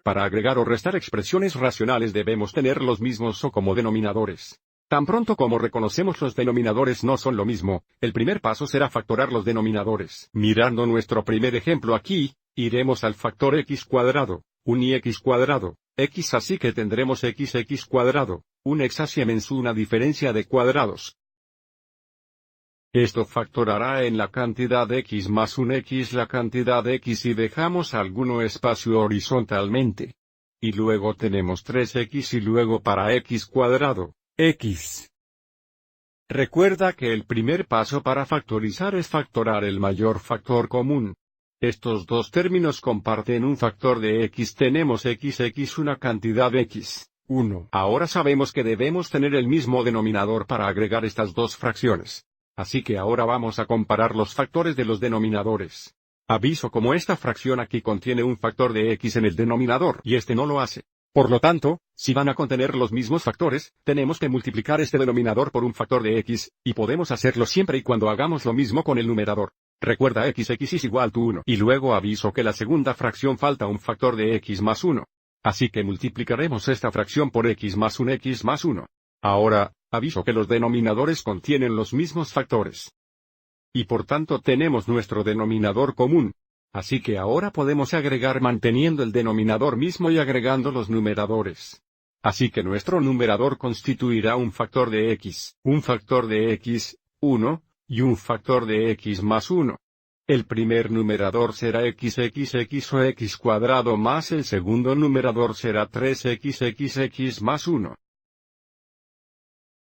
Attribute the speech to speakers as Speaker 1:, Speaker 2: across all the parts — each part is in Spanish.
Speaker 1: Para agregar o restar expresiones racionales debemos tener los mismos o como denominadores. Tan pronto como reconocemos los denominadores no son lo mismo, el primer paso será factorar los denominadores. Mirando nuestro primer ejemplo aquí, iremos al factor x cuadrado, un x cuadrado, x así que tendremos x cuadrado, un x así menos una diferencia de cuadrados. Esto factorará en la cantidad x más un x la cantidad de x y dejamos alguno espacio horizontalmente. Y luego tenemos 3x y luego para x cuadrado, x. Recuerda que el primer paso para factorizar es factorar el mayor factor común. Estos dos términos comparten un factor de x. Tenemos x una cantidad x, 1. Ahora sabemos que debemos tener el mismo denominador para agregar estas dos fracciones. Así que ahora vamos a comparar los factores de los denominadores. Aviso como esta fracción aquí contiene un factor de x en el denominador y este no lo hace. Por lo tanto, si van a contener los mismos factores, tenemos que multiplicar este denominador por un factor de x, y podemos hacerlo siempre y cuando hagamos lo mismo con el numerador. Recuerda x is igual to 1. Y luego aviso que la segunda fracción falta un factor de x más 1. Así que multiplicaremos esta fracción por x más 1. Ahora, aviso que los denominadores contienen los mismos factores. Y por tanto tenemos nuestro denominador común. Así que ahora podemos agregar manteniendo el denominador mismo y agregando los numeradores. Así que nuestro numerador constituirá un factor de x, 1, y un factor de x más 1. El primer numerador será x o x cuadrado más el segundo numerador será 3x más 1.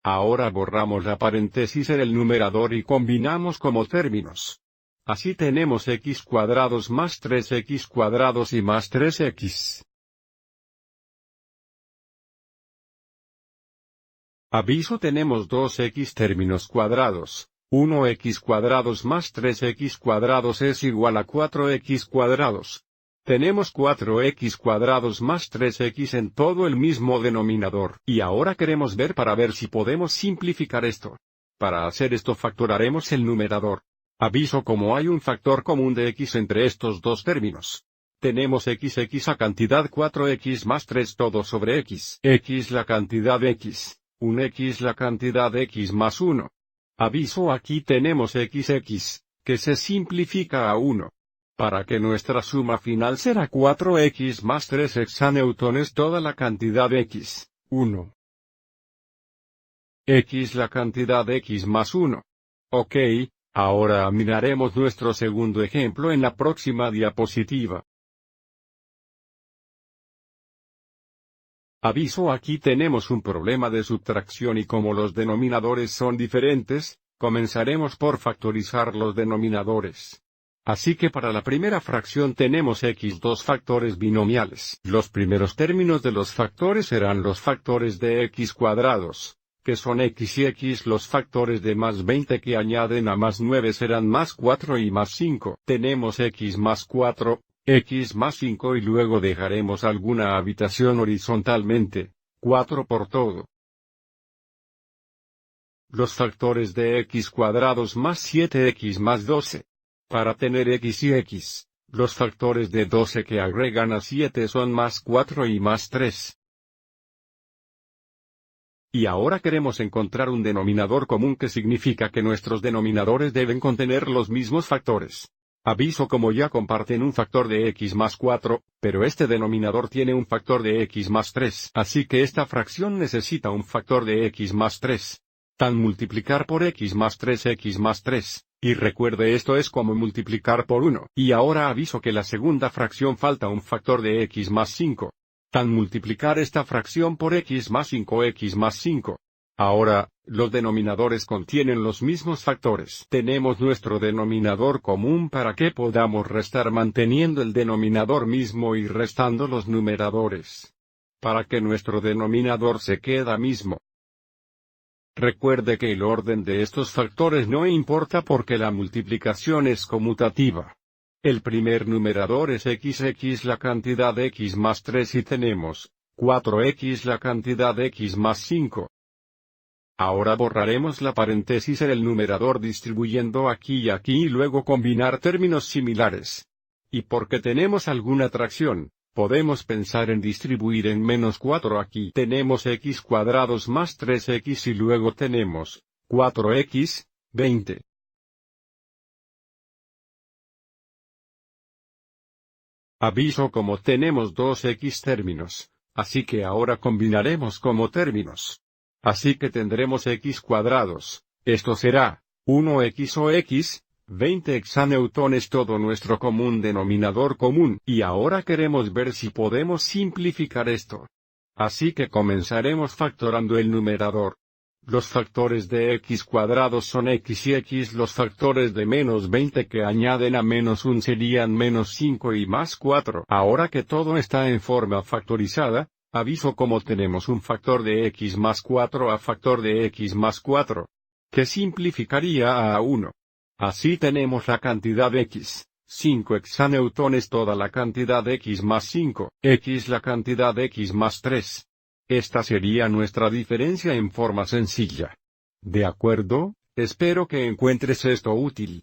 Speaker 1: Ahora borramos la paréntesis en el numerador y combinamos como términos. Así tenemos x cuadrados más 3x cuadrados y más 3x. Aviso tenemos dos x términos cuadrados. 1x cuadrados más 3x cuadrados es igual a 4x cuadrados. Tenemos 4x cuadrados más 3x en todo el mismo denominador. Y ahora queremos ver para ver si podemos simplificar esto. Para hacer esto factoraremos el numerador. Aviso como hay un factor común de x entre estos dos términos. Tenemos x a cantidad 4x más 3 todo sobre x. X la cantidad de x. Un x la cantidad de x más 1. Aviso aquí tenemos x, que se simplifica a 1. Para que nuestra suma final será 4x más 3 hexanewtones toda la cantidad de x, 1. X la cantidad de x más 1. Ok, ahora miraremos nuestro segundo ejemplo en la próxima diapositiva. Aviso aquí tenemos un problema de subtracción y como los denominadores son diferentes, comenzaremos por factorizar los denominadores. Así que para la primera fracción tenemos dos factores binomiales. Los primeros términos de los factores serán los factores de x cuadrados, que son x y x. Los factores de más 20 que añaden a más 9 serán más 4 y más 5. Tenemos x más 4, x más 5 y luego dejaremos alguna habitación horizontalmente, 4 por todo. Los factores de x cuadrados más 7x más 12. Para tener x y x, los factores de 12 que agregan a 7 son más 4 y más 3. Y ahora queremos encontrar un denominador común que significa que nuestros denominadores deben contener los mismos factores. Aviso como ya comparten un factor de x más 4, pero este denominador tiene un factor de x más 3. Así que esta fracción necesita un factor de x más 3. Tan multiplicar por x más 3. Y recuerde esto es como multiplicar por 1. Y ahora aviso que la segunda fracción falta un factor de x más 5. Tan multiplicar esta fracción por x más 5. Ahora, los denominadores contienen los mismos factores. Tenemos nuestro denominador común para que podamos restar manteniendo el denominador mismo y restando los numeradores. Para que nuestro denominador se quede mismo. Recuerde que el orden de estos factores no importa porque la multiplicación es conmutativa. El primer numerador es x la cantidad de x más 3 y tenemos 4x la cantidad de x más 5. Ahora borraremos la paréntesis en el numerador distribuyendo aquí y aquí y luego combinar términos similares. Y porque tenemos alguna atracción, podemos pensar en distribuir en -4 aquí. Tenemos x cuadrados más 3x y luego tenemos 4x, 20. Aviso como tenemos 2x términos, así que ahora combinaremos como términos. Así que tendremos x cuadrados, esto será 1x o x, 20 hexanewtones todo nuestro común denominador común. Y ahora queremos ver si podemos simplificar esto. Así que comenzaremos factorando el numerador. Los factores de x cuadrados son x y x. Los factores de -20 que añaden a -1 serían -5 y +4. Ahora que todo está en forma factorizada, aviso como tenemos un factor de x más 4 a factor de x más 4, que simplificaría a 1. Así tenemos la cantidad x, 5 hexanewtones toda la cantidad x más 5, x la cantidad x más 3. Esta sería nuestra diferencia en forma sencilla. ¿De acuerdo? Espero que encuentres esto útil.